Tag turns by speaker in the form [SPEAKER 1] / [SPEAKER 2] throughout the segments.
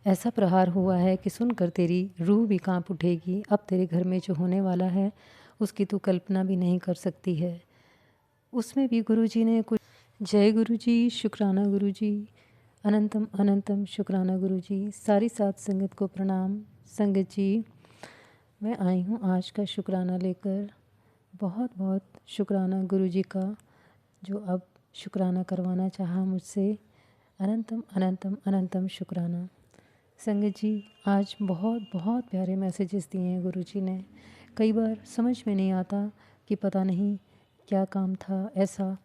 [SPEAKER 1] ऐसा प्रहार हुआ है कि सुनकर तेरी रूह भी कांप उठेगी। अब तेरे घर में जो होने वाला है उसकी तू कल्पना भी नहीं कर सकती है। उसमें भी गुरुजी ने कुछ जय गुरुजी, शुक्राना गुरुजी, अनंतम अनंतम शुक्राना गुरुजी। सारी साध संगत को प्रणाम। संगत जी, मैं आई हूँ आज का शुक्राना लेकर। बहुत बहुत शुक्राना गुरुजी का, जो अब शुक्राना करवाना चाहा मुझसे। अनंतम अनंतम अनंतम शुक्राना। संगत जी, आज बहुत बहुत प्यारे मैसेजेस दिए हैं गुरुजी ने। कई बार समझ में नहीं आता कि पता नहीं क्या काम था ऐसा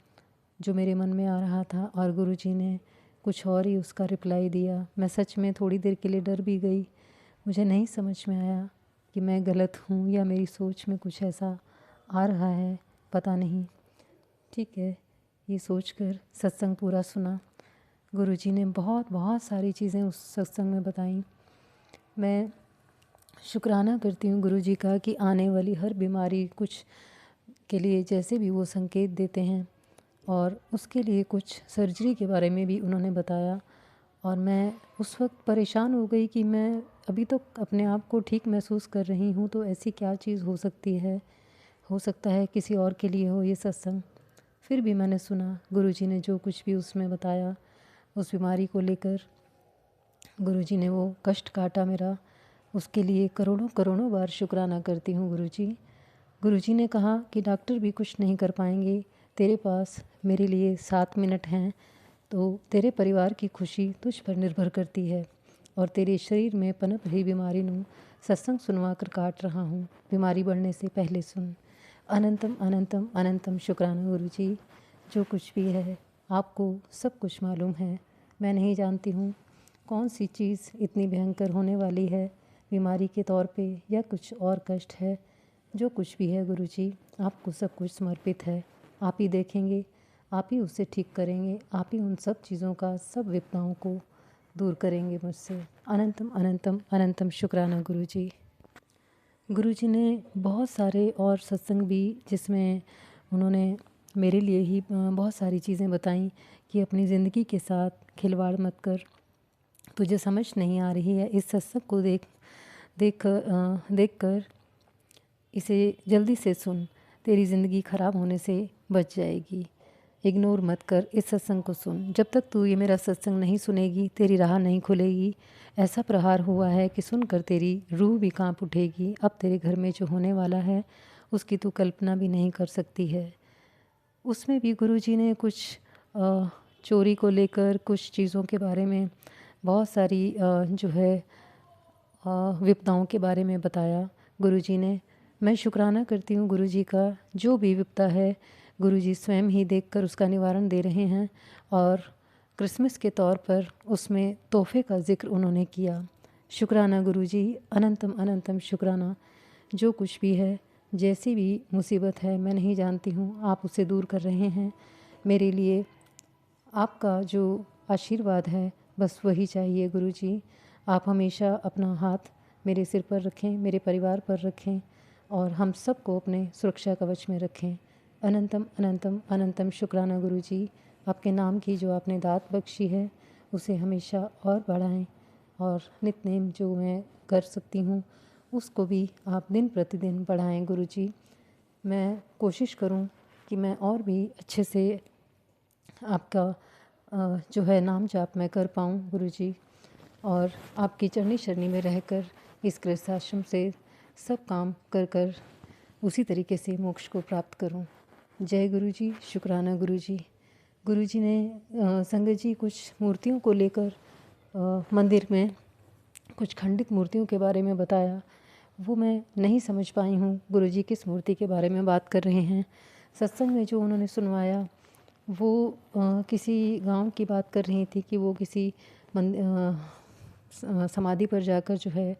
[SPEAKER 1] जो मेरे मन में आ रहा था और गुरुजी ने कुछ और ही उसका रिप्लाई दिया। मैं सच में थोड़ी देर के लिए डर भी गई। मुझे नहीं समझ में आया कि मैं गलत हूँ या मेरी सोच में कुछ ऐसा आ रहा है, पता नहीं। ठीक है, ये सोचकर सत्संग पूरा सुना। गुरुजी ने बहुत बहुत सारी चीज़ें उस सत्संग में बताई। मैं शुक्राना करती हूँ गुरुजी का कि आने वाली हर बीमारी कुछ के लिए जैसे भी वो संकेत देते हैं, और उसके लिए कुछ सर्जरी के बारे में भी उन्होंने बताया। और मैं उस वक्त परेशान हो गई कि मैं अभी तो अपने आप को ठीक महसूस कर रही हूँ, तो ऐसी क्या चीज़ हो सकती है। हो सकता है किसी और के लिए हो ये सत्संग। फिर भी मैंने सुना गुरुजी ने जो कुछ भी उसमें बताया उस बीमारी को लेकर। गुरुजी ने वो कष्ट काटा मेरा, उसके लिए करोड़ों करोड़ों बार शुक्राना करती हूँ गुरुजी। गुरुजी ने कहा कि डॉक्टर भी कुछ नहीं कर पाएंगे, तेरे पास मेरे लिए 7 मिनट हैं, तो तेरे परिवार की खुशी तुझ पर निर्भर करती है। और तेरे शरीर में पनप रही बीमारी नू सत्संग सुनवा कर काट रहा हूँ, बीमारी बढ़ने से पहले सुन। अनंतम अनंतम अनंतम शुक्राना गुरुजी। जो कुछ भी है आपको सब कुछ मालूम है। मैं नहीं जानती हूँ कौन सी चीज़ इतनी भयंकर होने वाली है, बीमारी के तौर पे या कुछ और कष्ट है। जो कुछ भी है गुरुजी, आपको सब कुछ समर्पित है। आप ही देखेंगे, आप ही उसे ठीक करेंगे, आप ही उन सब चीज़ों का, सब विपदाओं को दूर करेंगे मुझसे। अनंतम अनंतम अनंतम शुक्राना गुरुजी। गुरुजी ने बहुत सारे और सत्संग भी, जिसमें उन्होंने मेरे लिए ही बहुत सारी चीज़ें बताई कि अपनी ज़िंदगी के साथ खिलवाड़ मत कर, तुझे समझ नहीं आ रही है, इस सत्संग को देख कर इसे जल्दी से सुन, तेरी ज़िंदगी ख़राब होने से बच जाएगी। इग्नोर मत कर, इस सत्संग को सुन। जब तक तू ये मेरा सत्संग नहीं सुनेगी तेरी राह नहीं खुलेगी। ऐसा प्रहार हुआ है कि सुनकर तेरी रूह भी कांप उठेगी। अब तेरे घर में जो होने वाला है उसकी तू कल्पना भी नहीं कर सकती है। उसमें भी गुरुजी ने कुछ चोरी को लेकर कुछ चीज़ों के बारे में बहुत सारी जो है विपदाओं के बारे में बताया गुरुजी ने। मैं शुक्राना करती हूँ गुरुजी का, जो भी विपदा है गुरुजी स्वयं ही देखकर उसका निवारण दे रहे हैं। और क्रिसमस के तौर पर उसमें तोहफे का जिक्र उन्होंने किया। शुक्राना गुरुजी, अनंतम अनंतम शुक्राना। जो कुछ भी है, जैसी भी मुसीबत है, मैं नहीं जानती हूँ, आप उसे दूर कर रहे हैं मेरे लिए। आपका जो आशीर्वाद है बस वही चाहिए गुरुजी। आप हमेशा अपना हाथ मेरे सिर पर रखें, मेरे परिवार पर रखें और हम सबको अपने सुरक्षा कवच में रखें। अनंतम अनंतम अनंतम शुक्राना गुरुजी। आपके नाम की जो आपने दात बख्शी है उसे हमेशा और बढ़ाएं, और नित्य नेम जो मैं कर सकती हूँ उसको भी आप दिन प्रतिदिन बढ़ाएं गुरुजी। मैं कोशिश करूँ कि मैं और भी अच्छे से आपका जो है नाम जाप मैं कर पाऊँ गुरुजी, और आपकी चरनी शरणी में रहकर इस गृहस्थाश्रम से सब काम कर कर उसी तरीके से मोक्ष को प्राप्त करूं। जय गुरुजी, शुक्राना गुरुजी। गुरुजी ने संगत जी कुछ मूर्तियों को लेकर मंदिर में कुछ खंडित मूर्तियों के बारे में बताया। वो मैं नहीं समझ पाई हूँ गुरुजी किस मूर्ति के बारे में बात कर रहे हैं। सत्संग में जो उन्होंने सुनवाया वो किसी गांव की बात कर रही थी कि वो किसी समाधि पर जाकर जो है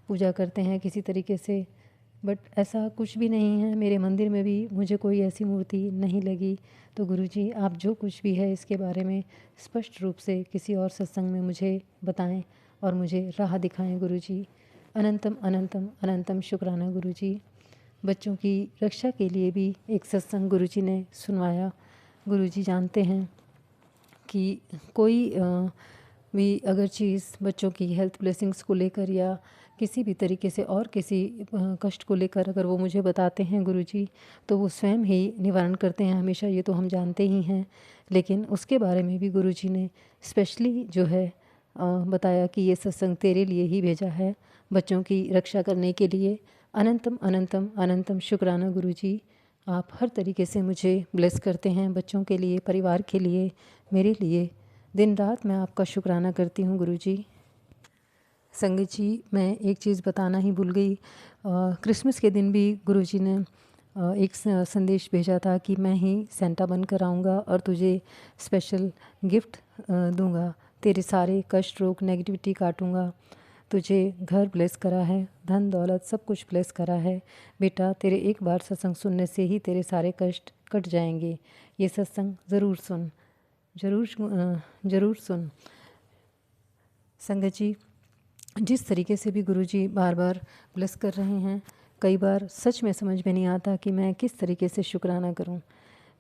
[SPEAKER 1] पूजा करते हैं किसी तरीके से, बट ऐसा कुछ भी नहीं है। मेरे मंदिर में भी मुझे कोई ऐसी मूर्ति नहीं लगी। तो गुरुजी, आप जो कुछ भी है इसके बारे में स्पष्ट रूप से किसी और सत्संग में मुझे बताएं और मुझे राह दिखाएं गुरुजी। अनंतम अनंतम अनंतम शुक्राना गुरुजी। बच्चों की रक्षा के लिए भी एक सत्संग गुरुजी ने सुनवाया। गुरुजी जानते हैं कि कोई भी अगर चीज़ बच्चों की हेल्थ ब्लेसिंग्स को लेकर या किसी भी तरीके से और किसी कष्ट को लेकर अगर वो मुझे बताते हैं गुरुजी, तो वो स्वयं ही निवारण करते हैं हमेशा, ये तो हम जानते ही हैं। लेकिन उसके बारे में भी गुरुजी ने स्पेशली जो है बताया कि ये सत्संग तेरे लिए ही भेजा है, बच्चों की रक्षा करने के लिए। अनंतम अनंतम अनंतम शुक्राना गुरुजी, आप हर तरीके से मुझे ब्लेस करते हैं, बच्चों के लिए, परिवार के लिए, मेरे लिए। दिन रात मैं आपका शुक्राना करती हूँ गुरुजी। संगत जी, मैं एक चीज़ बताना ही भूल गई। क्रिसमस के दिन भी गुरुजी ने एक संदेश भेजा था कि मैं ही सेंटा बनकर आऊँगा और तुझे स्पेशल गिफ्ट दूँगा, तेरे सारे कष्ट रोग नेगेटिविटी काटूँगा, तुझे घर ब्लेस करा है, धन दौलत सब कुछ ब्लेस करा है बेटा, तेरे एक बार सत्संग सुनने से ही तेरे सारे कष्ट कट जाएंगे। ये सत्संग ज़रूर सुन, ज़रूर सुन। संगत जी, जिस तरीके से भी गुरुजी बार बार ब्लेस कर रहे हैं, कई बार सच में समझ में नहीं आता कि मैं किस तरीके से शुक्राना करूं।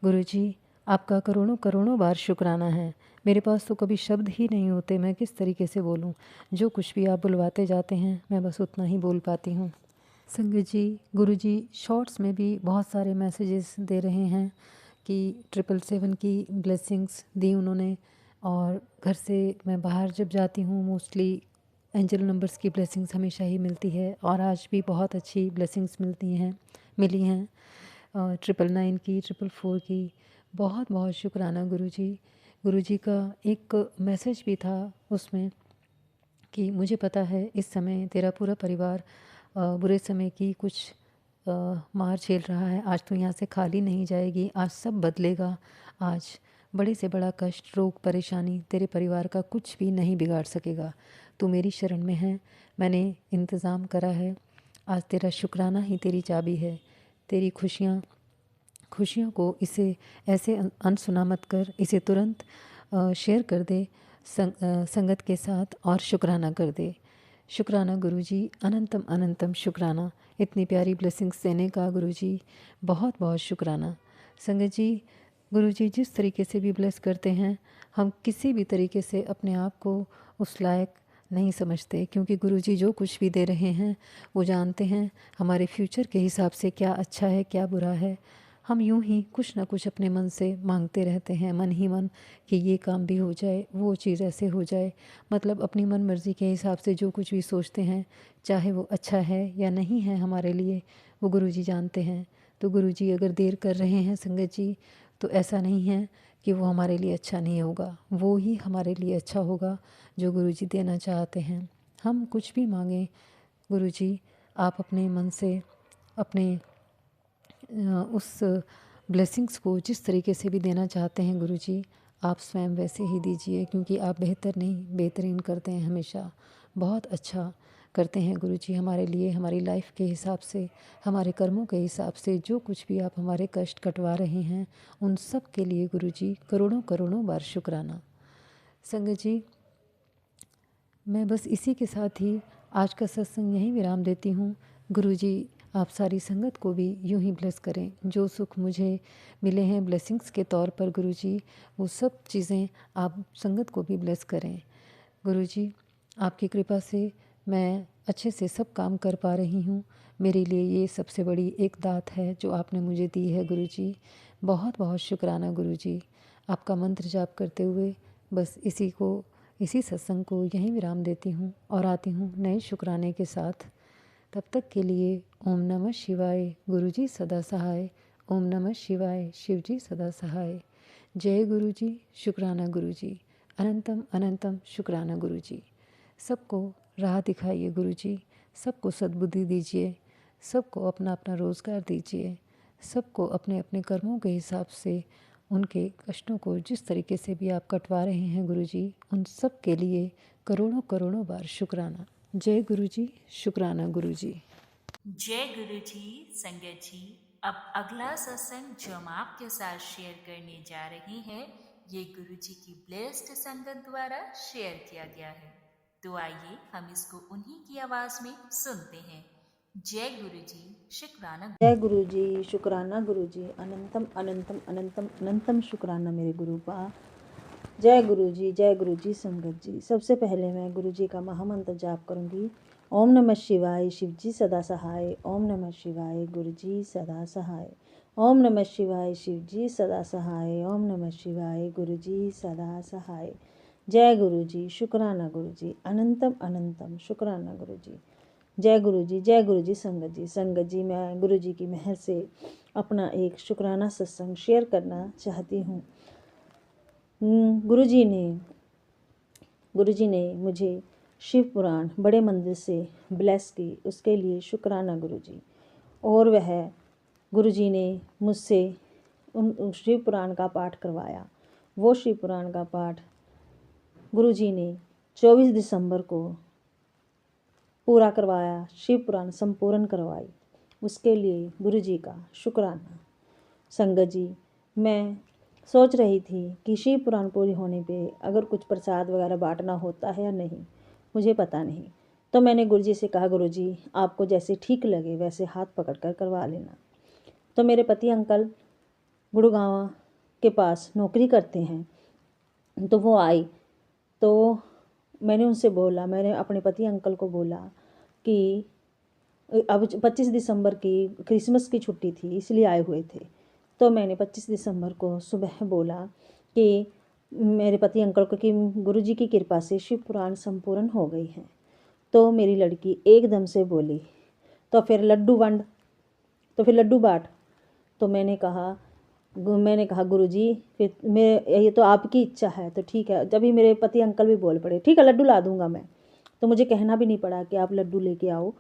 [SPEAKER 1] गुरुजी, आपका करोड़ों करोड़ों बार शुक्राना है। मेरे पास तो कभी शब्द ही नहीं होते, मैं किस तरीके से बोलूं। जो कुछ भी आप बुलवाते जाते हैं मैं बस उतना ही बोल पाती हूँ। संगत जी, गुरुजी शॉर्ट्स में भी बहुत सारे मैसेजेस दे रहे हैं कि 777 की ब्लेसिंग्स दी उन्होंने, और घर से मैं बाहर जब जाती हूँ मोस्टली एंजल नंबर्स की ब्लेसिंग्स हमेशा ही मिलती है, और आज भी बहुत अच्छी ब्लेसिंग्स मिली हैं 999 की, 444 की। बहुत बहुत शुक्राना गुरुजी। गुरुजी का एक मैसेज भी था उसमें कि मुझे पता है इस समय तेरा पूरा परिवार बुरे समय की कुछ मार झेल रहा है। आज तो यहाँ से खाली नहीं जाएगी, आज सब बदलेगा। आज बड़े से बड़ा कष्ट, रोग, परेशानी तेरे परिवार का कुछ भी नहीं बिगाड़ सकेगा। तू मेरी शरण में है, मैंने इंतज़ाम करा है। आज तेरा शुक्राना ही तेरी चाबी है। तेरी खुशियों को इसे ऐसे अनसुना मत कर, इसे तुरंत शेयर कर दे संगत के साथ और शुक्राना कर दे। शुक्राना गुरुजी, अनंतम अनंतम शुक्राना, इतनी प्यारी ब्लेसिंग्स देने का गुरुजी, बहुत बहुत शुक्राना। संगत जी, गुरुजी जिस तरीके से भी ब्लेस करते हैं, हम किसी भी तरीके से अपने आप को उस लायक नहीं समझते, क्योंकि गुरुजी जो कुछ भी दे रहे हैं वो जानते हैं हमारे फ्यूचर के हिसाब से क्या अच्छा है क्या बुरा है। हम यूं ही कुछ ना कुछ अपने मन से मांगते रहते हैं, मन ही मन, कि ये काम भी हो जाए, वो चीज़ ऐसे हो जाए। मतलब अपनी मन मर्ज़ी के हिसाब से जो कुछ भी सोचते हैं, चाहे वो अच्छा है या नहीं है हमारे लिए, वो गुरुजी जानते हैं। तो गुरुजी अगर देर कर रहे हैं संगत जी, तो ऐसा नहीं है कि वो हमारे लिए अच्छा नहीं होगा, वो ही हमारे लिए अच्छा होगा जो गुरुजी देना चाहते हैं। हम कुछ भी मांगें गुरुजी, आप अपने मन से अपने उस ब्लेसिंग्स को जिस तरीके से भी देना चाहते हैं गुरुजी, आप स्वयं वैसे ही दीजिए, क्योंकि आप बेहतर नहीं बेहतरीन करते हैं, हमेशा बहुत अच्छा करते हैं गुरुजी हमारे लिए, हमारी लाइफ के हिसाब से, हमारे कर्मों के हिसाब से। जो कुछ भी आप हमारे कष्ट कटवा रहे हैं, उन सब के लिए गुरुजी करोड़ों करोड़ों बार शुक्राना। संगत जी, मैं बस इसी के साथ ही आज का सत्संग यहीं विराम देती हूँ। गुरुजी आप सारी संगत को भी यूं ही ब्लेस करें। जो सुख मुझे मिले हैं ब्लेसिंग्स के तौर पर गुरुजी, वो सब चीज़ें आप संगत को भी ब्लेस करें। गुरुजी, आपकी कृपा से मैं अच्छे से सब काम कर पा रही हूँ। मेरे लिए ये सबसे बड़ी एक दात है जो आपने मुझे दी है गुरुजी। बहुत बहुत शुक्राना गुरुजी। आपका मंत्र जाप करते हुए बस इसी सत्संग को यहीं विराम देती हूँ और आती हूँ नए शुक्राने के साथ। तब तक के लिए ओम नमः शिवाय, गुरुजी सदा सहाय। ओम नमः शिवाय, शिवजी सदा सहाय। जय गुरुजी, शुक्राना गुरुजी, अनंतम अनंतम शुक्राना गुरुजी। सबको राह दिखाइए गुरुजी, सबको सद्बुद्धि दीजिए, सबको अपना अपना रोज़गार दीजिए, सबको अपने अपने कर्मों के हिसाब से उनके कष्टों को जिस तरीके से भी आप कटवा रहे हैं गुरुजी, उन सब के लिए करोड़ों करोड़ों बार शुक्राना। जय गुरुजी, शुक्राना गुरुजी।
[SPEAKER 2] जय गुरु जी। संगत जी, अब अगला सत्संग जो हम आपके साथ शेयर करने जा रहे हैं, ये गुरु जी की ब्लेस्ड संगत द्वारा शेयर किया गया है। तो आइए हम इसको उन्हीं की आवाज में सुनते हैं। जय गुरु जी, शुक्राना।
[SPEAKER 3] जय गुरु जी, शुक्राना गुरु जी, अनंतम अनंतम अनंतम अनंतम शुक्राना मेरे गुरु बा। जय गुरु जी संगत जी। सबसे पहले मैं गुरु जी का महामंत्र जाप करूंगी। ओम नमः शिवाय, शिव जी सदा सहाय। ओम नमः शिवाय, गुरु जी सदा सहाय। ओम नमः शिवाय, शिव जी सदा सहाय। ओम नमः शिवाय, गुरु जी सदा सहाय। जय गुरु जी, शुक्राना गुरु जी, अनंतम अनंतम शुक्राना गुरु जी। जय गुरु जी संगत जी। संगत जी, मैं गुरु जी की मेहर से अपना एक शुक्राना सत्संग शेयर करना चाहती हूँ। गुरु जी ने मुझे शिव पुराण बड़े मंदिर से ब्लेस की, उसके लिए शुक्राना गुरु जी। और वह गुरु जी ने मुझसे उन शिव पुराण का पाठ करवाया। वो शिव पुराण का पाठ गुरु जी ने 24 दिसंबर को पूरा करवाया, शिव पुराण संपूर्ण करवाई, उसके लिए गुरु जी का शुक्राना। संगत जी, मैं सोच रही थी कि शिव पुराण पूरी होने पे अगर कुछ प्रसाद वगैरह बांटना होता है या नहीं, मुझे पता नहीं। तो मैंने गुरु जी से कहा, गुरु जी आपको जैसे ठीक लगे वैसे हाथ पकड़ कर करवा लेना। तो मेरे पति अंकल गुड़गांव के पास नौकरी करते हैं, तो वो आई। तो मैंने अपने पति अंकल को बोला कि अब 25 दिसंबर की क्रिसमस की छुट्टी थी, इसलिए आए हुए थे। तो मैंने 25 दिसंबर को सुबह बोला कि मेरे पति अंकल को कि गुरुजी की कृपा से शिव पुराण संपूर्ण हो गई है। तो मेरी लड़की एकदम से बोली, तो फिर लड्डू बांट। तो मैंने कहा गुरुजी, फिर ये तो आपकी इच्छा है, तो ठीक है। जब ही मेरे पति अंकल भी बोल पड़े, ठीक है लड्डू ला दूंगा मैं। तो मुझे कहना भी नहीं पड़ा कि आप लड्डू लेके आओ,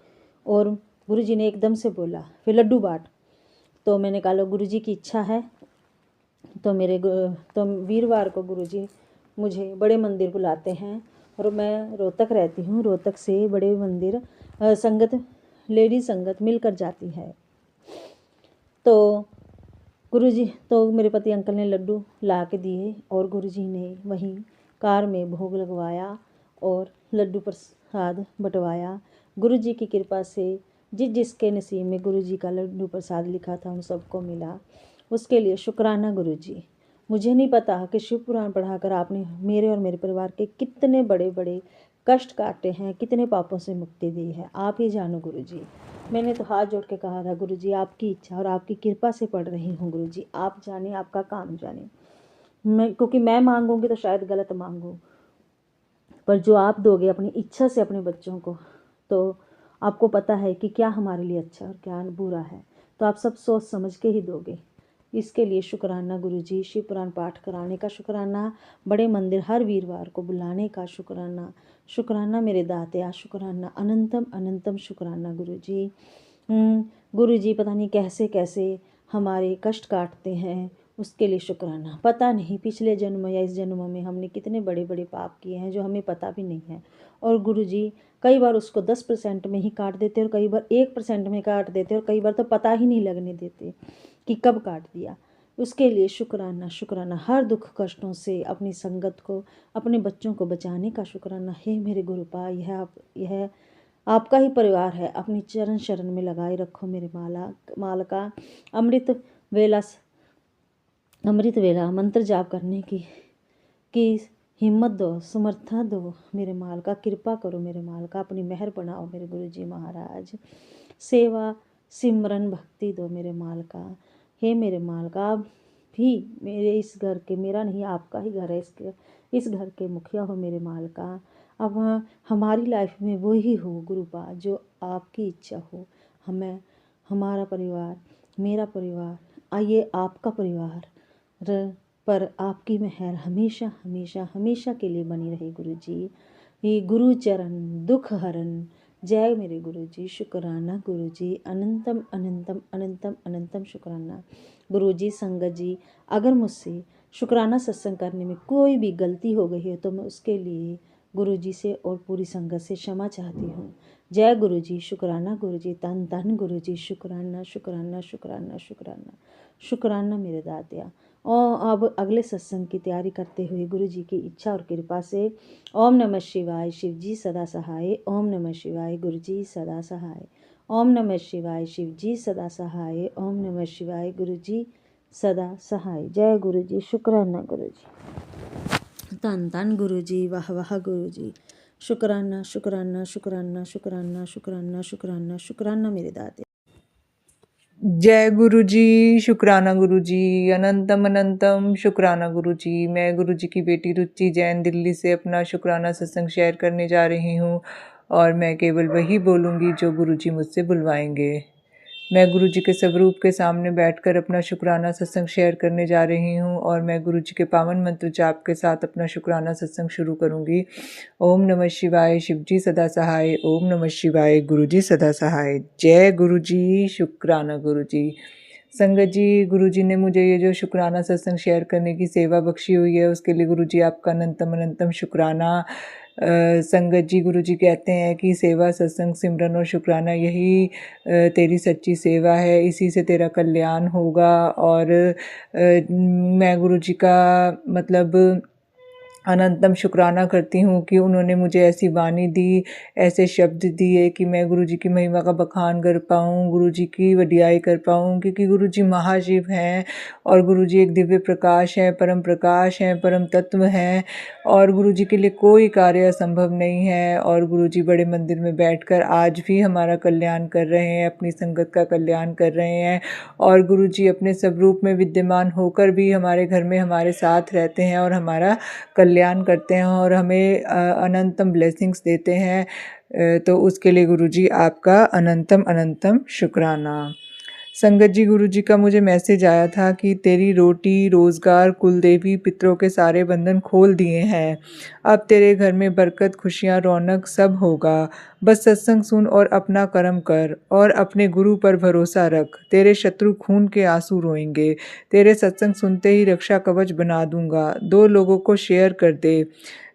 [SPEAKER 3] और गुरुजी ने एकदम से बोला फिर लड्डू बांट। तो मैंने कहा लो गुरुजी की इच्छा है। तो वीरवार को गुरुजी मुझे बड़े मंदिर बुलाते हैं, और मैं रोहतक रहती हूँ। रोहतक से बड़े मंदिर लेडी संगत मिलकर जाती है। तो मेरे पति अंकल ने लड्डू ला के दिए, और गुरुजी ने वहीं कार में भोग लगवाया और लड्डू प्रसाद बंटवाया। गुरुजी की कृपा से जिसके नसीब में गुरुजी का लड्डू प्रसाद लिखा था उन सबको मिला, उसके लिए शुक्राना गुरुजी। मुझे नहीं पता कि शिव पुराण पढ़ाकर आपने मेरे और मेरे परिवार के कितने बड़े बड़े कष्ट काटे हैं, कितने पापों से मुक्ति दी है, आप ही जानो गुरुजी। मैंने तो हाथ जोड़ के कहा था, गुरुजी आपकी इच्छा और आपकी कृपा से पढ़ रही हूँ गुरुजी, आप जाने, आपका काम जाने। क्योंकि मैं मांगूंगी तो शायद गलत मांगूँ, पर जो आप दोगे अपनी इच्छा से अपने बच्चों को, तो आपको पता है कि क्या हमारे लिए अच्छा और क्या बुरा है, तो आप सब सोच समझ के ही दोगे। इसके लिए शुक्राना गुरुजी। शिव पुराण पाठ कराने का शुक्राना, बड़े मंदिर हर वीरवार को बुलाने का शुक्राना। शुक्राना मेरे दातिया, शुक्राना, अनंतम अनंतम शुक्राना गुरुजी। गुरुजी पता नहीं कैसे कैसे हमारे कष्ट काटते हैं, उसके लिए शुक्राना। पता नहीं पिछले जन्म या इस जन्म में हमने कितने बड़े बड़े पाप किए हैं जो हमें पता भी नहीं है, और गुरुजी कई बार उसको 10% में ही काट देते, और कई बार 1% में काट देते, और कई बार तो पता ही नहीं लगने देते कि कब काट दिया। उसके लिए शुक्राना शुक्राना। हर दुख कष्टों से अपनी संगत को, अपने बच्चों को बचाने का शुक्राना। हे मेरे गुरुपा, यह आपका ही परिवार है, अपनी चरण शरण में लगाए रखो मेरे मालका। अमृत वेला मंत्र जाप करने की हिम्मत दो, समर्था दो मेरे मालका। कृपा करो मेरे मालका, अपनी मेहर बनाओ मेरे गुरुजी महाराज। सेवा सिमरन भक्ति दो मेरे मालका। हे मेरे मालका, आप भी मेरे इस घर के, मेरा नहीं आपका ही घर है, इस घर के मुखिया हो मेरे मालका। अब हमारी लाइफ में वो ही हो गुरुपा जो आपकी इच्छा हो। हमारा परिवार, मेरा परिवार, आइए आपका परिवार पर आपकी मेहर हमेशा हमेशा हमेशा के लिए बनी रहे गुरुजी। ये गुरु चरण दुख हरण। जय मेरे गुरुजी। शुक्राना गुरुजी, अनंतम अनंतम अनंतम अनंतम शुक्राना गुरुजी। संगत जी, अगर मुझसे शुक्राना सत्संग करने में कोई भी गलती हो गई है तो मैं उसके लिए गुरुजी से और पूरी संगत से क्षमा चाहती हूँ। जय गुरुजी। शुक्राना गुरुजी, तन तन गुरुजी। शुक्राना शुक्राना शुक्राना शुक्राना शुक्राना मेरे दातिया। और अब अगले सत्संग की तैयारी करते हुए गुरुजी की इच्छा और कृपा से ओम नमः शिवाय, शिव जी सदा सहाय। ओम नमः शिवाय, गुरुजी सदा सहाय। ओम नमः शिवाय, शिव जी सदा सहाय। ओम नमः शिवाय, गुरुजी सदा सहाय। जय गुरुजी। शुक्राना गुरुजी। धन धन गुरु जी, वाह वाह गुरु जी। शुक्राना शुक्राना शुक्राना शुक्राना शुक्राना शुक्राना शुक्राना मेरे दाते।
[SPEAKER 4] जय गुरु जी, शुक्राना गुरु जी, अनंतम अनंतम शुक्राना गुरु जी। मैं गुरु जी की बेटी रुचि जैन दिल्ली से अपना शुक्राना सत्संग शेयर करने जा रही हूँ और मैं केवल वही बोलूँगी जो गुरु जी मुझसे बुलवाएंगे। मैं गुरु जी के स्वरूप के सामने बैठकर अपना शुक्राना सत्संग शेयर करने जा रही हूँ और मैं गुरु जी के पावन मंत्र जाप के साथ अपना शुक्राना सत्संग शुरू करूँगी। ओम नमः शिवाय, शिव जी सदा सहाय। ओम नमः शिवाय, गुरु जी सदा सहाय। जय गुरु जी, शुक्राना गुरु जी। संगत जी, गुरु जी ने मुझे ये जो शुक्राना सत्संग शेयर करने की सेवा बख्शी हुई है उसके लिए गुरु जी आपका अनंतम अनंतम शुक्राना। संगत जी, गुरु जी कहते हैं कि सेवा, सत्संग, सिमरन और शुक्राना यही तेरी सच्ची सेवा है, इसी से तेरा कल्याण होगा। और मैं गुरु जी का मतलब अनंतम शुक्राना करती हूँ कि उन्होंने मुझे ऐसी वाणी दी, ऐसे शब्द दिए कि मैं गुरु जी की महिमा का बखान कर पाऊँ, गुरु जी की वडियाई कर पाऊँ, क्योंकि गुरु जी महाशिव हैं और गुरु जी एक दिव्य प्रकाश हैं, परम तत्व हैं और गुरु जी के लिए कोई कार्य असंभव नहीं है। और गुरु जी बड़े मंदिर में बैठकर आज भी हमारा कल्याण कर रहे हैं, अपनी संगत का कल्याण कर रहे हैं और गुरु जी अपने स्वरूप में विद्यमान होकर भी हमारे घर में हमारे साथ रहते हैं और हमारा कल्याण करते हैं और हमें अनंतम ब्लेसिंग्स देते हैं। तो उसके लिए गुरु जी आपका अनंतम अनंतम शुक्राना। संगत जी, गुरु जी का मुझे मैसेज आया था कि तेरी रोटी, रोज़गार, कुलदेवी, पितरों के सारे बंधन खोल दिए हैं। अब तेरे घर में बरकत, खुशियाँ, रौनक सब होगा। बस सत्संग सुन और अपना कर्म कर और अपने गुरु पर भरोसा रख। तेरे शत्रु खून के आंसू रोएंगे। तेरे सत्संग सुनते ही रक्षा कवच बना दूंगा। 2 लोगों को शेयर कर दे।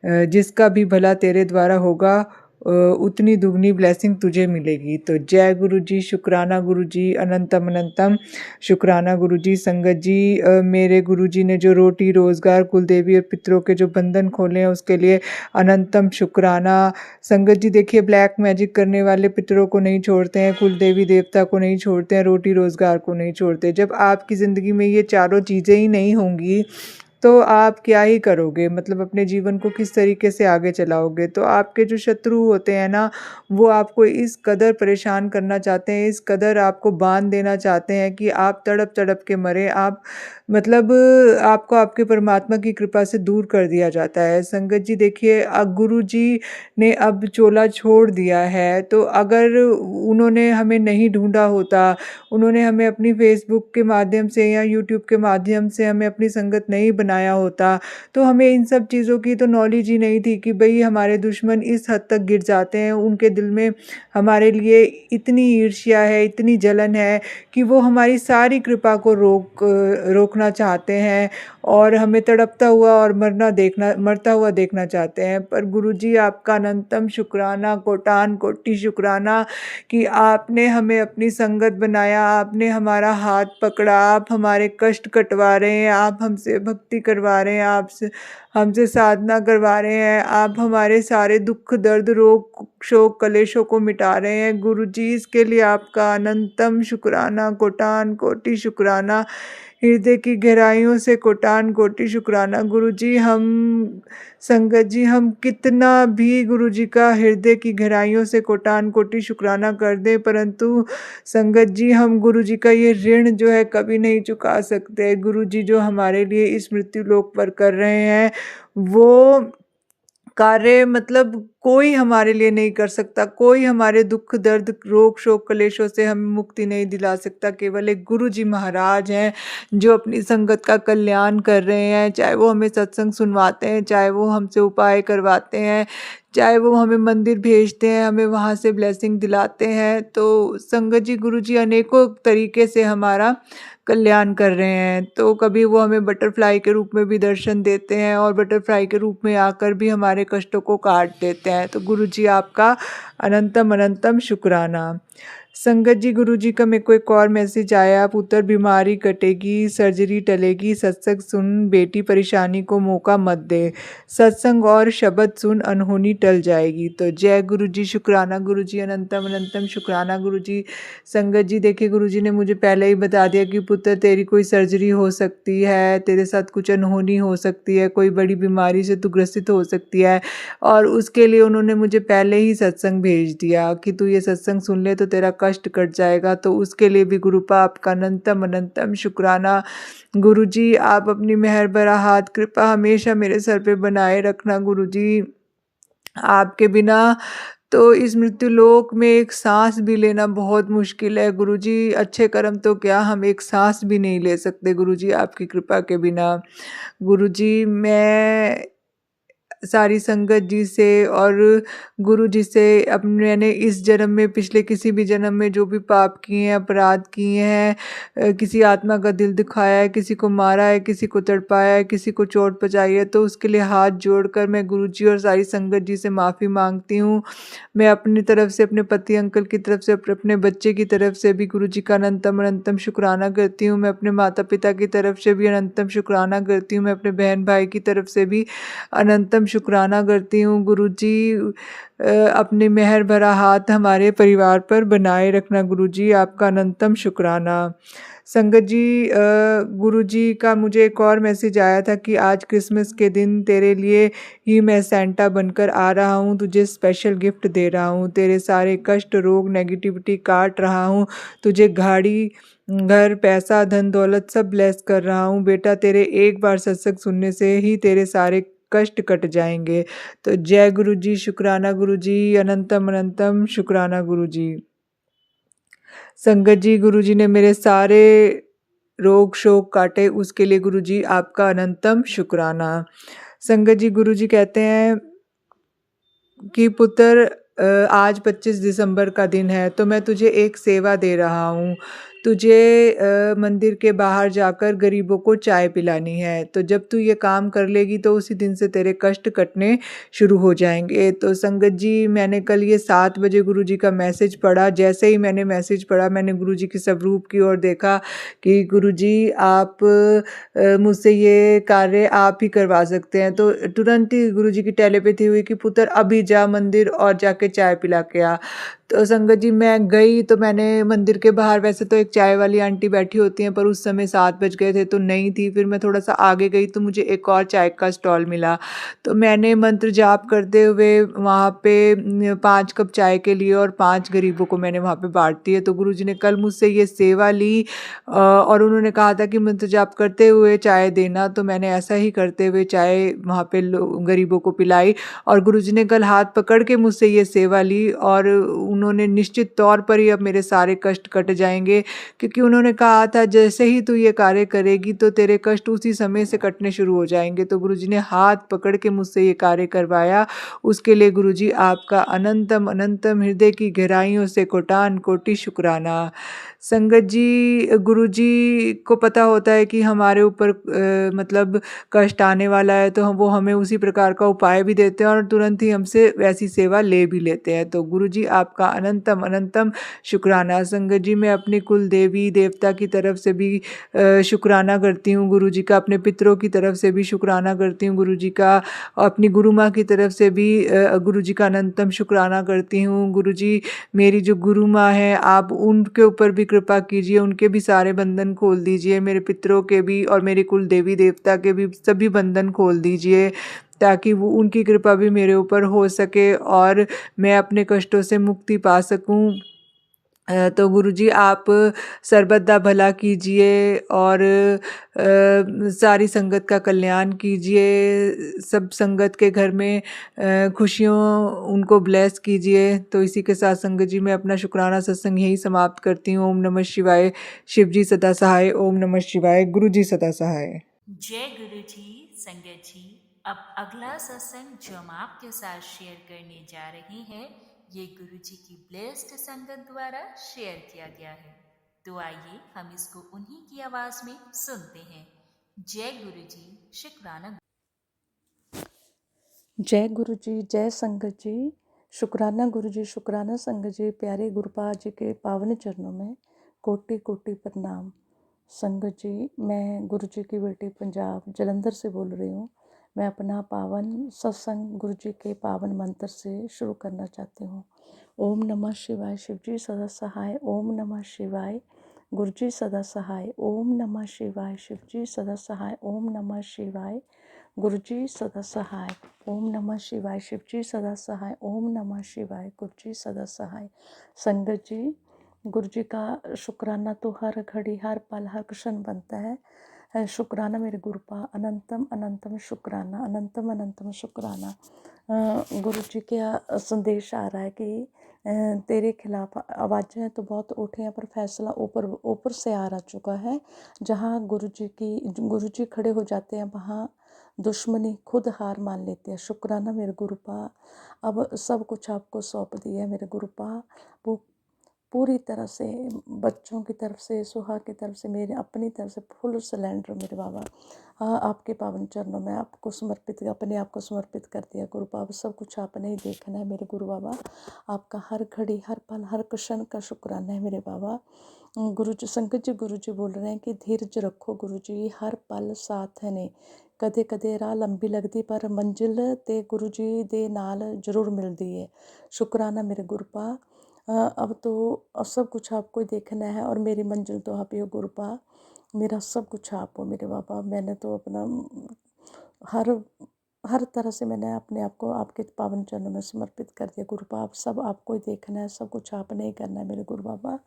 [SPEAKER 4] जिसका भी भला तेरे द्वारा होगा उतनी दुगनी ब्लेसिंग तुझे मिलेगी। तो जय गुरु जी, शुक्राना गुरु जी, अनंतम अनंतम शुक्राना गुरु जी। संगत जी, मेरे गुरु जी ने जो रोटी, रोज़गार, कुलदेवी और पितरों के जो बंधन खोले हैं उसके लिए अनंतम शुक्राना। संगत जी, देखिए, ब्लैक मैजिक करने वाले पितरों को नहीं छोड़ते हैं, कुलदेवी देवता को नहीं छोड़ते हैं, रोटी रोज़गार को नहीं छोड़ते। जब आपकी ज़िंदगी में ये चारों चीज़ें ही नहीं होंगी तो आप क्या ही करोगे, मतलब अपने जीवन को किस तरीके से आगे चलाओगे। तो आपके जो शत्रु होते हैं ना, वो आपको इस कदर परेशान करना चाहते हैं, इस कदर आपको बांध देना चाहते हैं कि आप तड़प तड़प के मरे। आप मतलब आपको आपके परमात्मा की कृपा से दूर कर दिया जाता है। संगत जी, देखिए, गुरु जी ने अब चोला छोड़ दिया है, तो अगर उन्होंने हमें नहीं ढूंढा होता, उन्होंने हमें अपनी फेसबुक के माध्यम से या यूट्यूब के माध्यम से हमें अपनी संगत नहीं बनाया होता, तो हमें इन सब चीज़ों की तो नॉलेज ही नहीं थी कि भाई हमारे दुश्मन इस हद तक गिर जाते हैं, उनके दिल में हमारे लिए इतनी ईर्ष्या है, इतनी जलन है कि वो हमारी सारी कृपा को रोकना चाहते हैं और हमें तड़पता हुआ और मरता हुआ देखना चाहते हैं। पर गुरुजी, आपका अनंतम शुक्राना, कोटान कोटि शुक्राना कि आपने हमें अपनी संगत बनाया, आपने हमारा हाथ पकड़ा, आप हमारे कष्ट कटवा रहे हैं, आप हमसे भक्ति करवा रहे हैं, आपसे हमसे साधना करवा रहे हैं, आप हमारे सारे दुख, दर्द, रोग, शोक, कलेशों को मिटा रहे हैं। गुरुजी, इसके लिए आपका अनंतम शुक्राना, कोटान कोटि शुक्राना, हृदय की गहराइयों से कोटान कोटि शुक्राना। गुरुजी, हम संगत जी, हम कितना भी गुरुजी का हृदय की गहराइयों से कोटान कोटि शुक्राना कर दें, परंतु संगत जी, हम गुरुजी का ये ऋण जो है कभी नहीं चुका सकते। गुरुजी जो हमारे लिए इस मृत्यु लोक पर कर रहे हैं वो कार्य मतलब कोई हमारे लिए नहीं कर सकता, कोई हमारे दुख, दर्द, रोग, शोक, कलेशों से हमें मुक्ति नहीं दिला सकता। केवल एक गुरु जी महाराज हैं जो अपनी संगत का कल्याण कर रहे हैं, चाहे वो हमें सत्संग सुनवाते हैं, चाहे वो हमसे उपाय करवाते हैं, चाहे वो हमें मंदिर भेजते हैं, हमें वहाँ से ब्लेसिंग दिलाते हैं। तो संगत जी, गुरु जी अनेकों तरीके से हमारा कल्याण कर रहे हैं। तो कभी वो हमें बटरफ्लाई के रूप में भी दर्शन देते हैं और बटरफ्लाई के रूप में आकर भी हमारे कष्टों को काट देते हैं। तो गुरु जी, आपका अनंतम अनंतम शुक्राना। संगत जी, गुरु जी का मेरे को एक और मैसेज आया, पुत्र बीमारी कटेगी, सर्जरी टलेगी, सत्संग सुन, बेटी परेशानी को मौका मत दे, सत्संग और शब्द सुन, अनहोनी टल जाएगी। तो जय गुरु जी, शुक्राना गुरु जी, अनंतम अनंतम शुक्राना गुरु जी। संगत जी देखिए, गुरु जी ने मुझे पहले ही बता दिया कि पुत्र तेरी कोई सर्जरी हो सकती है, तेरे साथ कुछ अनहोनी हो सकती है, कोई बड़ी बीमारी से तू ग्रसित हो सकती है, और उसके लिए उन्होंने मुझे पहले ही सत्संग भेज दिया कि तू ये सत्संग सुन ले तो तेरा कष्ट कट जाएगा। तो उसके लिए भी गुरुपा आपका अनंतम अनंतम शुक्राना। गुरु जी, आप अपनी मेहर भरा हाथ कृपा हमेशा मेरे सर पे बनाए रखना गुरु जी। आपके बिना तो इस मृत्यु लोक में एक सांस भी लेना बहुत मुश्किल है गुरु जी। अच्छे कर्म तो क्या, हम एक सांस भी नहीं ले सकते गुरु जी आपकी कृपा के बिना। गुरु जी, मैं सारी संगत जी से और गुरु जी से अब मैंने इस जन्म में, पिछले किसी भी जन्म में जो भी पाप किए हैं, अपराध किए हैं, किसी आत्मा का दिल दुखाया है, किसी को मारा है, किसी को तड़पाया है, किसी को चोट पहुंचाई है, तो उसके लिए हाथ जोड़कर मैं गुरु जी और सारी संगत जी से माफ़ी मांगती हूँ। मैं अपनी तरफ से, अपने पति अंकल की तरफ से, अपने बच्चे की तरफ से भी गुरु जी का अनंतम अनंतम शुक्राना करती हूँ। मैं अपने माता पिता की तरफ से भी अनंतम शुक्राना करती हूँ। मैं अपने बहन भाई की तरफ से भी अनंतम शुक्राना करती हूँ। गुरु जी, अपने मेहर भरा हाथ हमारे परिवार पर बनाए रखना गुरु जी, आपका अनंतम शुक्राना। संगत जी, गुरु जी का मुझे एक और मैसेज आया था कि आज क्रिसमस के दिन तेरे लिए ही मैं सेंटा बनकर आ रहा हूँ, तुझे स्पेशल गिफ्ट दे रहा हूँ, तेरे सारे कष्ट रोग नेगेटिविटी काट रहा हूँ, तुझे गाड़ी घर पैसा धन दौलत सब ब्लेस कर रहा हूँ बेटा। तेरे एक बार सत्संग सुनने से ही तेरे सारे कष्ट कट जाएंगे। तो जय गुरु जी, शुक्राना गुरु जी, अनंतम अनंतम शुक्राना गुरु जी। संगत जी, गुरु जी ने मेरे सारे रोग शोक काटे, उसके लिए गुरु जी आपका अनंतम शुक्राना। संगत जी, गुरु जी कहते हैं कि पुत्र, आज 25 दिसंबर का दिन है, तो मैं तुझे एक सेवा दे रहा हूँ। तुझे मंदिर के बाहर जाकर गरीबों को चाय पिलानी है। तो जब तू ये काम कर लेगी तो उसी दिन से तेरे कष्ट कटने शुरू हो जाएंगे। तो संगत जी, मैंने कल ये 7 बजे गुरु जी का मैसेज पढ़ा। जैसे ही मैंने मैसेज पढ़ा, मैंने गुरु जी के स्वरूप की ओर देखा कि गुरु जी, आप मुझसे ये कार्य आप ही करवा सकते हैं। तो तुरंत ही गुरु जी की टेलीपैथी हुई कि पुत्र अभी जा मंदिर और जाके चाय पिला के आ। तो संगत जी, मैं गई तो मैंने मंदिर के बाहर, वैसे तो एक चाय वाली आंटी बैठी होती हैं, पर उस समय 7 बज गए थे तो नहीं थी। फिर मैं थोड़ा सा आगे गई तो मुझे एक और चाय का स्टॉल मिला। तो मैंने मंत्र जाप करते हुए वहाँ पे 5 कप चाय के लिए और 5 गरीबों को मैंने वहाँ पे बांट दिए। तो गुरु जी ने कल मुझसे ये सेवा ली और उन्होंने कहा था कि मंत्र जाप करते हुए चाय देना। तो मैंने ऐसा ही करते हुए चाय वहाँ पे गरीबों को पिलाई और गुरु जी ने कल हाथ पकड़ के मुझसे ये सेवा ली और उन्होंने निश्चित तौर पर ही अब मेरे सारे कष्ट कट जाएंगे, क्योंकि उन्होंने कहा था जैसे ही तू ये कार्य करेगी तो तेरे कष्ट उसी समय से कटने शुरू हो जाएंगे। तो गुरुजी ने हाथ पकड़ के मुझसे ये कार्य करवाया, उसके लिए गुरुजी आपका अनंतम अनंतम हृदय की गहराइयों से कोटान कोटि शुक्राना। संगत जी, गुरुजी को पता होता है कि हमारे ऊपर मतलब कष्ट आने वाला है, तो वो हमें उसी प्रकार का उपाय भी देते हैं और तुरंत ही हमसे वैसी सेवा ले भी लेते हैं। तो गुरुजी आपका अनंतम अनंतम शुक्राना। संगत जी, मैं अपनी कुल देवी देवता की तरफ से भी शुक्राना करती हूँ गुरु जी का, अपने पितरों की तरफ से भी शुक्राना करती हूँ गुरु जी का, अपनी गुरु माँ की तरफ से भी गुरु जी का अनंतम शुक्राना करती हूँ। गुरु जी, मेरी जो गुरु माँ है, आप उनके ऊपर भी कृपा कीजिए, उनके भी सारे बंधन खोल दीजिए, मेरे पितरों के भी और मेरे कुल देवी देवता के भी सभी बंधन खोल दीजिए, ताकि वो उनकी कृपा भी मेरे ऊपर हो सके और मैं अपने कष्टों से मुक्ति पा सकूं। तो गुरुजी, आप सर्वदा भला कीजिए और सारी संगत का कल्याण कीजिए, सब संगत के घर में खुशियों उनको ब्लेस कीजिए। तो इसी के साथ संगत जी, मैं अपना शुक्राना सत्संग यही समाप्त करती हूँ। ओम नमः शिवाय। शिव जी सदा सहाय। ओम नमः शिवाय। गुरु जी सदा सहाय।
[SPEAKER 2] जय गुरु जी। संगत जी, अब अगला सत्संग जो हम आपके साथ शेयर करने जा रहे हैं, ये गुरु जी की ब्लेस्ड संगत द्वारा शेयर किया गया है। तो आइए हम इसको उन्हीं की आवाज में सुनते हैं। जय गुरु जी, शुक्राना।
[SPEAKER 5] जय गुरु जी, जय संगत जी। शुक्राना गुरु जी, शुक्राना संगत जी, प्यारे गुरुपाद जी के पावन चरणों में कोटि कोटि प्रणाम। संगत जी, मैं गुरु जी की बेटी पंजाब जलंधर से बोल रही हूँ। मैं अपना पावन सत्संग गुरु जी के पावन मंत्र से शुरू करना चाहती हूँ। ओम नमः शिवाय, शिव जी सदा सहाय। ओम नमः शिवाय, गुरु जी सदा सहाय। ओम नमः शिवाय, शिव जी सदा सहाय। ओम नमः शिवाय, गुरु जी सदा सहाय। ओम नमः शिवाय, शिव जी सदा सहाय। ओम नमः शिवाय, गुरु जी सदा सहाय। संगत जी, गुरु जी का शुक्राना तो हर घड़ी हर पल हर क्षण बनता है। शुक्राना मेरे गुरुपा, अनंतम अनंतम शुक्राना, अनंतम अनंतम शुक्राना। गुरु जी का संदेश आ रहा है कि तेरे खिलाफ आवाज़ें तो बहुत उठी हैं, पर फैसला ऊपर ऊपर से आ रहा चुका है। जहाँ गुरु जी खड़े हो जाते हैं, वहाँ दुश्मनी खुद हार मान लेती है। शुक्राना मेरे गुरुपा, अब सब कुछ आपको सौंप दिया है मेरे गुरुपा। वो पूरी तरह से बच्चों की तरफ से, सुहा की तरफ से, मेरे अपनी तरफ से फुल सिलेंडर मेरे बाबा। हाँ, आपके पावन चरणों में आपको समर्पित, अपने आप को समर्पित कर दिया गुरु बाबा। सब कुछ आपने ही देखना है मेरे गुरु बाबा। आपका हर घड़ी हर पल हर क्षण का शुक्राना है मेरे बाबा। गुरु जी, संगत जी, गुरु जी बोल रहे हैं कि धीरज रखो गुरु जी, हर पल साथ है ने। कदे कदे राह लंबी लगती, पर मंजिल ते गुरु जी दे नाल जरूर मिलती है। शुक्राना मेरे गुरुपा। अब तो सब कुछ आपको ही देखना है, और मेरी मंजिल तो आप ही हो गुरुपा। मेरा सब कुछ आप हो मेरे बाबा। मैंने तो अपना हर हर तरह से मैंने अपने आप को आपके पावन चरणों में समर्पित कर दिया गुरुपा। आप सब आपको ही देखना है, सब कुछ आपने ही करना है मेरे गुरु बाबा।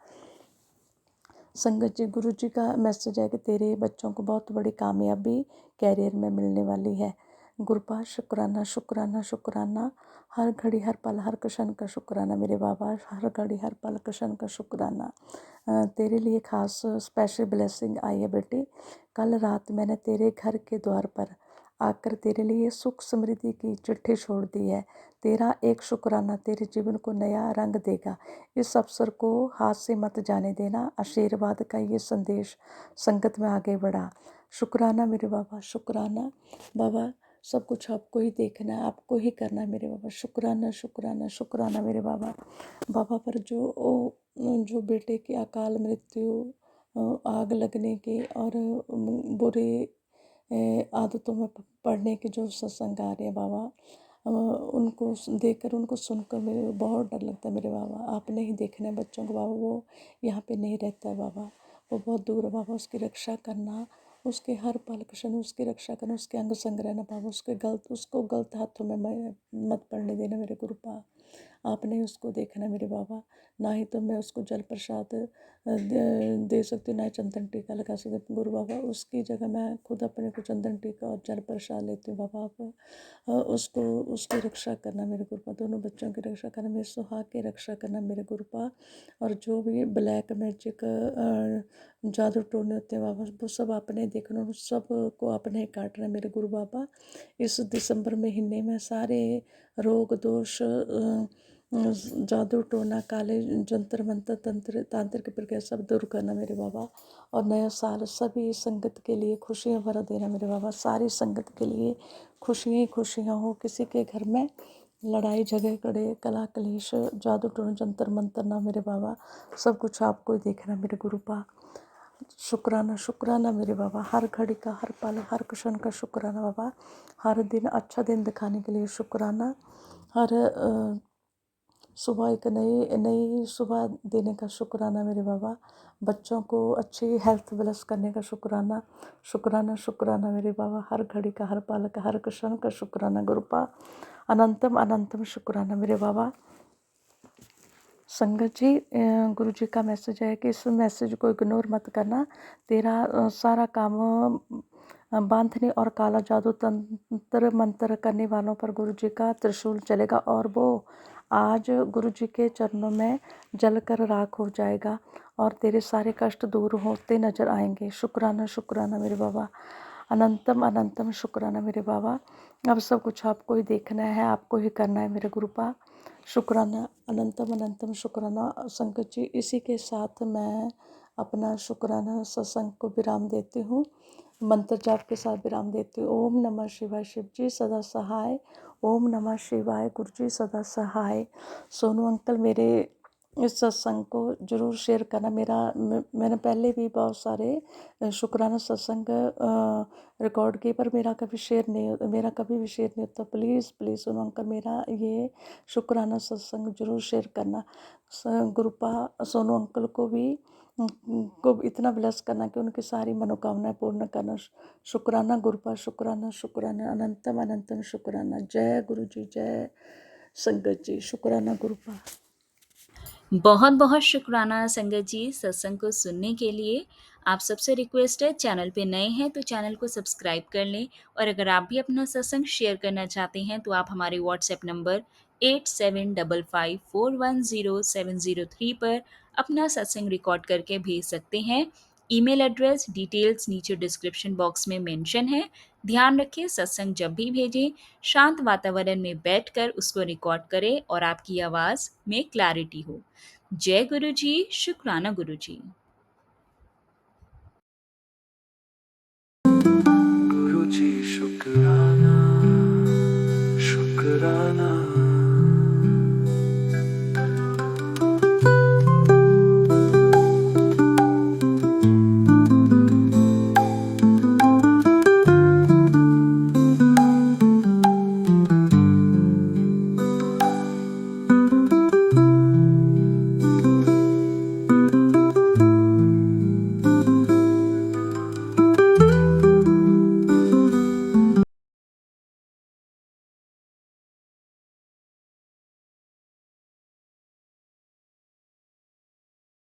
[SPEAKER 5] संगत जी, गुरु जी का मैसेज है कि तेरे बच्चों को बहुत बड़ी कामयाबी कैरियर में मिलने वाली है। गुरुपा, शुक्राना शुक्राना शुक्राना, हर घड़ी हर पल हर क्षण का शुक्राना मेरे बाबा, हर घड़ी हर पल क्षण का शुक्राना। तेरे लिए खास स्पेशल ब्लेसिंग आई है बेटी। कल रात मैंने तेरे घर के द्वार पर आकर तेरे लिए सुख समृद्धि की चिट्ठी छोड़ दी है। तेरा एक शुक्राना तेरे जीवन को नया रंग देगा। इस अवसर को हाथ से मत जाने देना। आशीर्वाद का ये संदेश संगत में आगे बढ़ा। शुक्राना मेरे बाबा, शुक्राना बाबा। सब कुछ आपको ही देखना है, आपको ही करना है मेरे बाबा। शुक्राना शुक्राना शुक्राना मेरे बाबा। बाबा पर जो बेटे की अकाल मृत्यु, आग लगने की और बुरे आदतों में पढ़ने के जो सत्संग आ रहे हैं बाबा, उनको देखकर, उनको सुनकर मेरे बहुत डर लगता है मेरे बाबा। आपने ही देखना है बच्चों को बाबा। वो यहाँ पे नहीं रहता है बाबा, वो बहुत दूर है बाबा। उसकी रक्षा करना, उसके हर पल क्षण उसकी रक्षा करना, उसके अंग संग रहना बाबा। उसको गलत हाथों में मत पड़ने देना मेरे गुरुपा। आपने ही उसको देखना मेरे बाबा। ना ही तो मैं उसको जल प्रसाद दे सकती हूँ, ना ही चंदन टीका लगा सकती हूँ गुरु बाबा। उसकी जगह मैं खुद अपने को चंदन टीका और जल प्रसाद लेती हूँ बाबा। आप उसको, उसकी रक्षा करना मेरे गुरुपा। दोनों बच्चों की रक्षा करना, मेरे सुहाग की रक्षा करना मेरे गुरुपा। और जो भी ब्लैक मैजिक जादू टोने होते हैं बाबा, वो सब आपने देखना, उन सब को आपने काटना मेरे गुरु बाबा। इस दिसंबर महीने में सारे रोग दोष, जादू टोना, काले जंतर मंत्र, तंत्र तांत्रिक प्रक्रिया सब दूर करना मेरे बाबा। और नया साल सभी संगत के लिए खुशियाँ भरा देना मेरे बाबा। सारी संगत के लिए खुशियाँ ही खुशियाँ हो। किसी के घर में लड़ाई झगड़े कला कलेश जादू टोना जंतर मंतर ना मेरे बाबा। सब कुछ आपको ही देखना मेरे गुरुपा। शुक्राना शुक्राना मेरे बाबा, हर घड़ी का हर पल हर क्षण का शुक्राना बाबा। हर दिन अच्छा दिन दिखाने के लिए शुक्राना। हर सुबह एक नई नई सुबह देने का शुक्राना मेरे बाबा। बच्चों को अच्छी हेल्थ ब्लेस करने का शुक्राना। शुक्राना शुक्राना मेरे बाबा, हर घड़ी का हर पल का हर क्षण का शुक्राना गुरुपा। अनंतम अनंतम शुक्राना मेरे बाबा। संगत जी, गुरु जी का मैसेज है कि इस मैसेज को इग्नोर मत करना। तेरा सारा काम बांधने और काला जादू तंत्र मंत्र करने वालों पर गुरु जी का त्रिशूल चलेगा, और वो आज गुरु जी के चरणों में जलकर राख हो जाएगा, और तेरे सारे कष्ट दूर होते नजर आएंगे। शुक्राना शुक्राना मेरे बाबा। अनंतम अनंतम शुक्राना मेरे बाबा। अब सब कुछ आपको ही देखना है, आपको ही करना है मेरे गुरुपा। शुक्राना, अनंतम अनंतम शुक्राना। संगत जी, इसी के साथ मैं अपना शुक्राना सत्संग को विराम देती हूँ। मंत्र जाप के साथ विराम देती हूँ। ओम नमः शिवाय, शिव जी सदा सहाय। ओम नमः शिवाय। गुरु जी सदा सहाय। सोनू अंकल मेरे इस सत्संग को ज़रूर शेयर करना। मैंने पहले भी बहुत सारे शुक्राना सत्संग रिकॉर्ड किए, पर मेरा कभी भी शेयर नहीं होता। प्लीज़ प्लीज़ सोनू अंकल मेरा ये शुक्राना सत्संग ज़रूर शेयर करना। गुरुपा सोनू अंकल को इतना ब्लेस करना कि उनकी सारी मनोकामनाएं पूर्ण करना। शुक्राना गुरुपा, शुक्राना शुक्राना, अनंतम अनंतम शुक्राना। जय गुरु जी, जय संगत जी। शुक्राना गुरुपा।
[SPEAKER 2] बहुत बहुत शुक्राना संगत जी सत्संग को सुनने के लिए। आप सबसे रिक्वेस्ट है, चैनल पे नए हैं तो चैनल को सब्सक्राइब कर लें, और अगर आप भी अपना सत्संग शेयर करना चाहते हैं तो आप हमारे व्हाट्सएप नंबर 8755410703 पर अपना सत्संग रिकॉर्ड करके भेज सकते हैं। ईमेल एड्रेस डिटेल्स नीचे डिस्क्रिप्शन बॉक्स में मेंशन है। ध्यान रखें, सत्संग जब भी भेजें शांत वातावरण में बैठकर उसको रिकॉर्ड करें और आपकी आवाज़ में क्लैरिटी हो। जय गुरु जी, शुक्राना गुरु जी।